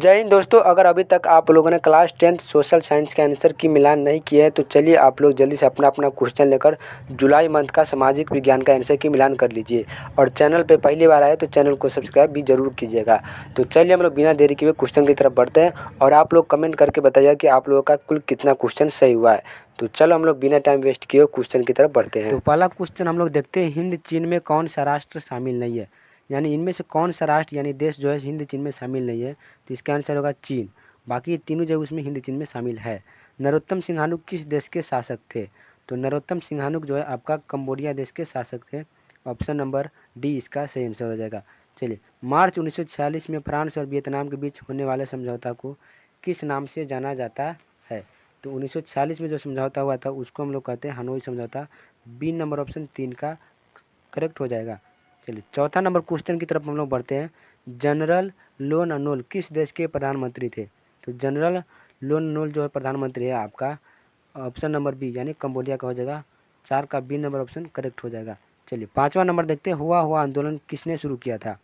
जय हिंद दोस्तों, अगर अभी तक आप लोगों ने क्लास 10th सोशल साइंस के आंसर की मिलान नहीं किया है तो चलिए आप लोग जल्दी से अपना अपना क्वेश्चन लेकर जुलाई मंथ का सामाजिक विज्ञान का आंसर की मिलान कर लीजिए। और चैनल पे पहली बार आए तो चैनल को सब्सक्राइब भी जरूर कीजिएगा। तो चलिए हम लोग बिना देरी किए क्वेश्चन की तरफ बढ़ते हैं और आप लोग कमेंट करके बताइए कि आप लोगों का कुल कितना क्वेश्चन सही हुआ है। तो चलो हम लोग बिना टाइम वेस्ट किए क्वेश्चन की तरफ बढ़ते हैं। तो पहला क्वेश्चन हम लोग देखते हैं, हिंद चीन में कौन सा राष्ट्र शामिल नहीं है, यानी इनमें से कौन सा राष्ट्र यानी देश जो है हिंद चीन में शामिल नहीं है। तो इसका आंसर होगा चीन। बाकी तीनों जो उसमें हिंद चीन में शामिल है। नरोत्तम सिंहानुक किस देश के शासक थे? तो नरोत्तम सिंहानुक जो है आपका कंबोडिया देश के शासक थे। ऑप्शन नंबर डी इसका सही आंसर हो जाएगा। चलिए, मार्च 1946 में फ्रांस और वियतनाम के बीच होने वाले समझौता को किस नाम से जाना जाता है? तो 1946 में जो समझौता हुआ था उसको हम लोग कहते हैं हनोई समझौता। बी नंबर ऑप्शन 3 का करेक्ट हो जाएगा। चलिए, चौथा नंबर क्वेश्चन की तरफ हम लोग बढ़ते हैं। जनरल लोन अनोल किस देश के प्रधानमंत्री थे? तो जनरल लोन अनोल जो है प्रधानमंत्री है आपका ऑप्शन नंबर बी यानी कंबोडिया का हो जाएगा। 4 का बी नंबर ऑप्शन करेक्ट हो जाएगा। चलिए, पाँचवा नंबर देखते हैं, हुआ हुआ आंदोलन किसने शुरू किया था?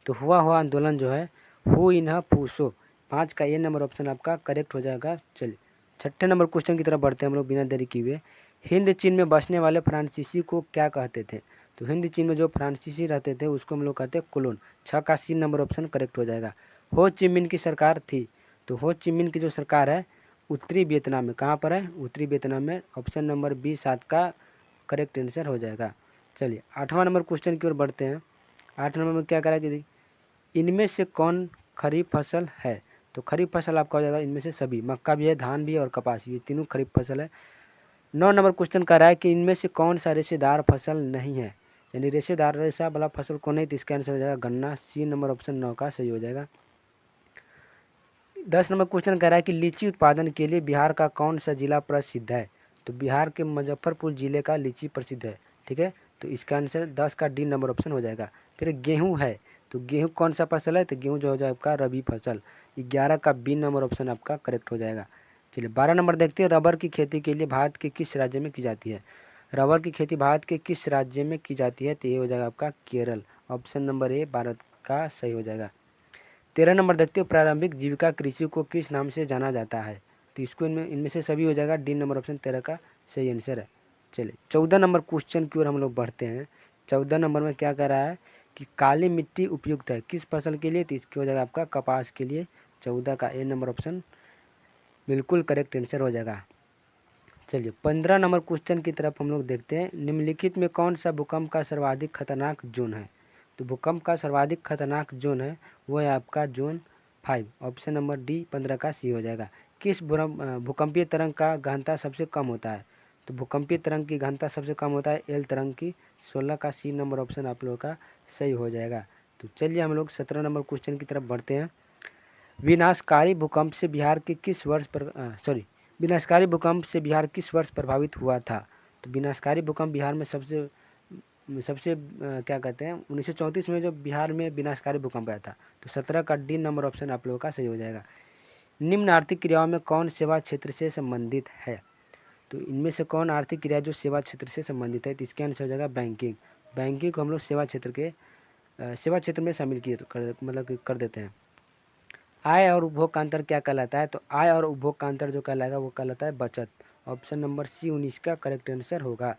तो हुआ हुआ आंदोलन जो है हु इन फूसो। 5 का ए नंबर ऑप्शन आपका करेक्ट हो जाएगा। चलिए, छठे नंबर क्वेश्चन की तरफ बढ़ते हैं हम लोग बिना देरी किए। हिंद चीन में बसने वाले फ्रांसीसी को क्या कहते थे? तो हिंद चीन में जो फ्रांसीसी रहते थे उसको हम लोग कहते हैं कोलोन। 6 का सी नंबर ऑप्शन करेक्ट हो जाएगा। हो ची मिन की सरकार थी, तो हो ची मिन की जो सरकार है उत्तरी वियतनाम में, कहाँ पर है? उत्तरी वियतनाम में। ऑप्शन नंबर बी 7 का करेक्ट आंसर हो जाएगा। चलिए, आठवां नंबर क्वेश्चन की ओर बढ़ते हैं। 8 नंबर में क्या करा कि इनमें से कौन खरीफ फसल है? तो खरीफ फसल आपका हो जाएगा इनमें से सभी, मक्का भी है, धान भी है और कपास भी, तीनों खरीफ फसल है। 9 नंबर क्वेश्चन कर रहा है कि इनमें से कौन सा रेशेदार फसल नहीं है, यानी रेशेदार रेशा वाला फसल को नहीं, तो इसका आंसर हो जाएगा गन्ना। सी नंबर ऑप्शन 9 का सही हो जाएगा। 10 नंबर क्वेश्चन कह रहा है कि लीची उत्पादन के लिए बिहार का कौन सा जिला प्रसिद्ध है? तो बिहार के मुजफ्फरपुर जिले का लीची प्रसिद्ध है। ठीक है, तो इसका आंसर 10 का डी नंबर ऑप्शन हो जाएगा। फिर गेहूं है, तो गेहूं कौन सा फसल है? तो गेहूं जो हो जाए आपका रबी फसल। 11 का बी नंबर ऑप्शन आपका करेक्ट हो जाएगा। चलिए, 12 नंबर देखते हैं, रबर की खेती के लिए भारत के किस राज्य में की जाती है? रबर की खेती भारत के किस राज्य में की जाती है? तो ये हो जाएगा आपका Kerala. Option number A Bharat का सही हो जाएगा। 13 नंबर देखते हो, प्रारंभिक जीविका कृषि को किस नाम से जाना जाता है? तो इसको इनमें से सभी हो जाएगा। डी नंबर ऑप्शन 13 का सही आंसर है। चलिए, 14 नंबर क्वेश्चन की ओर हम लोग बढ़ते हैं। 14 नंबर में क्या कह रहा है कि काली मिट्टी उपयुक्त है किस फसल के लिए? तो इसकी हो जाएगा आपका कपास के लिए। 14 का ए नंबर ऑप्शन बिल्कुल करेक्ट आंसर हो जाएगा। चलिए, 15 नंबर क्वेश्चन की तरफ हम लोग देखते हैं। निम्नलिखित में कौन सा भूकंप का सर्वाधिक खतरनाक जोन है? तो भूकंप का सर्वाधिक खतरनाक जोन है वो है आपका जोन 5। ऑप्शन नंबर डी 15 का सी हो जाएगा। किस भूकंपीय तरंग का गहनता सबसे कम होता है? तो भूकंपीय तरंग की गहनता सबसे कम होता है एल तरंग की। 16 का सी नंबर ऑप्शन आप लोगों का सही हो जाएगा। तो चलिए हम लोग 17 नंबर क्वेश्चन की तरफ बढ़ते हैं। विनाशकारी भूकंप से बिहार के किस वर्ष पर विनाशकारी भूकंप से बिहार किस वर्ष प्रभावित हुआ था? तो विनाशकारी भूकंप बिहार में सबसे सबसे क्या कहते हैं 1934 में जो बिहार में विनाशकारी भूकंप आया था। तो 17 का डी नंबर ऑप्शन आप लोगों का सही हो जाएगा। निम्न आर्थिक क्रियाओं में कौन सेवा क्षेत्र से संबंधित है? तो इनमें से कौन आर्थिक क्रिया जो सेवा क्षेत्र से संबंधित है? तो इसके आंसर हो जाएगा बैंकिंग। बैंकिंग को हम लोग सेवा क्षेत्र में शामिल कर देते हैं। आय और उपभोग का अंतर क्या कहलाता है? तो आय और उपभोग का अंतर जो कहलाएगा वो कहलाता है बचत। ऑप्शन नंबर सी 19 का करेक्ट आंसर होगा।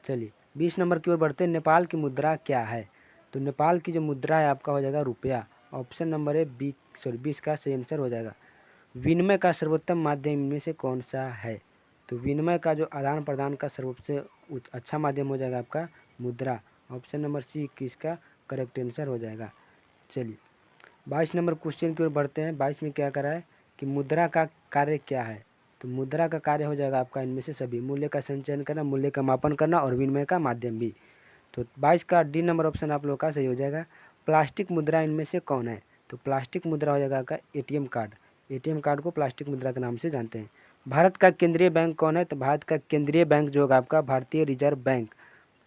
चलिए, 20 नंबर की ओर बढ़ते हैं। नेपाल की मुद्रा क्या है? तो नेपाल की जो मुद्रा है आपका हो जाएगा रुपया। ऑप्शन नंबर है 20 का सही आंसर हो जाएगा। विनिमय का सर्वोत्तम माध्यम इनमें से कौन सा है? तो विनिमय का जो आदान प्रदान का सबसे अच्छा माध्यम हो जाएगा आपका मुद्रा। ऑप्शन नंबर सी 21 का करेक्ट आंसर हो जाएगा। चलिए, 22 नंबर क्वेश्चन की ओर बढ़ते हैं। 22 में क्या करा है कि मुद्रा का कार्य क्या है? तो मुद्रा का कार्य हो जाएगा आपका इनमें से सभी, मूल्य का संचयन करना, मूल्य का मापन करना और विनिमय का माध्यम भी। तो 22 का डी नंबर ऑप्शन आप लोग का सही हो जाएगा। प्लास्टिक मुद्रा इनमें से कौन है? तो प्लास्टिक मुद्रा हो जाएगा आपका एटीएम कार्ड। एटीएम कार्ड को प्लास्टिक मुद्रा के नाम से जानते हैं। भारत का केंद्रीय बैंक कौन है? तो भारत का केंद्रीय बैंक जो होगा आपका भारतीय रिजर्व बैंक।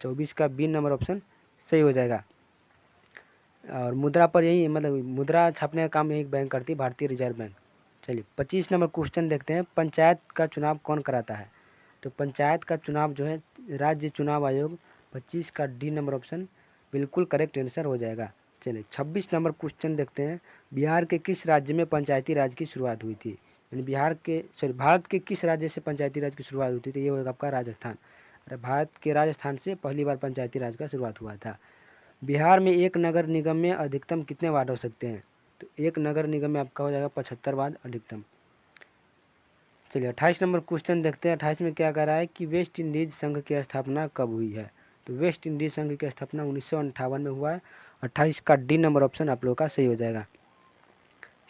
24 का बी नंबर ऑप्शन सही हो जाएगा। और मुद्रा पर यही मुद्रा छापने का काम यही बैंक करती है, भारतीय रिजर्व बैंक। चलिए, 25 नंबर क्वेश्चन देखते हैं। पंचायत का चुनाव कौन कराता है? तो पंचायत का चुनाव जो है राज्य चुनाव आयोग। 25 का डी नंबर ऑप्शन बिल्कुल करेक्ट आंसर हो जाएगा। चलिए, 26 नंबर क्वेश्चन देखते हैं। बिहार के किस राज्य में पंचायती राज की शुरुआत हुई थी? यानी भारत के किस राज्य से पंचायती राज की शुरुआत हुई थी? तो ये होगा आपका राजस्थान। अरे भारत के राजस्थान से पहली बार पंचायती राज का शुरुआत हुआ था। बिहार में एक नगर निगम में अधिकतम कितने वार्ड हो सकते हैं? तो एक नगर निगम में आपका हो जाएगा 75 वार्ड अधिकतम। चलिए 28 नंबर क्वेश्चन देखते हैं। 28 में क्या कह रहा है कि वेस्ट इंडीज संघ की स्थापना कब हुई है? तो वेस्ट इंडीज संघ की स्थापना 1958 में हुआ है। 28 का डी नंबर ऑप्शन आप लोगों का सही हो जाएगा।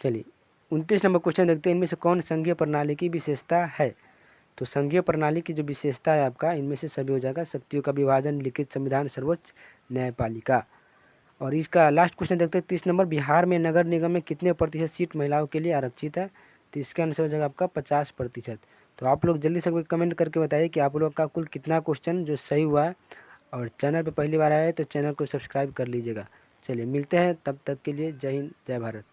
चलिए 29 नंबर क्वेश्चन देखते हैं। इनमें से कौन संघीय प्रणाली की विशेषता है? तो संघीय प्रणाली की जो विशेषता है आपका, इनमें से सभी हो जाएगा। शक्तियों का विभाजन, लिखित संविधान, सर्वोच्च न्यायपालिका। और इसका लास्ट क्वेश्चन देखते हैं 30 नंबर। बिहार में नगर निगम में कितने प्रतिशत सीट महिलाओं के लिए आरक्षित है? तो इसका आंसर हो जाएगा आपका 50%। तो आप लोग जल्दी से कमेंट करके बताइए कि आप लोग का कुल कितना क्वेश्चन जो सही हुआ है। और चैनल पे पहली बार आया है तो चैनल को सब्सक्राइब कर लीजिएगा। चलिए मिलते हैं, तब तक के लिए जय हिंद, जय भारत।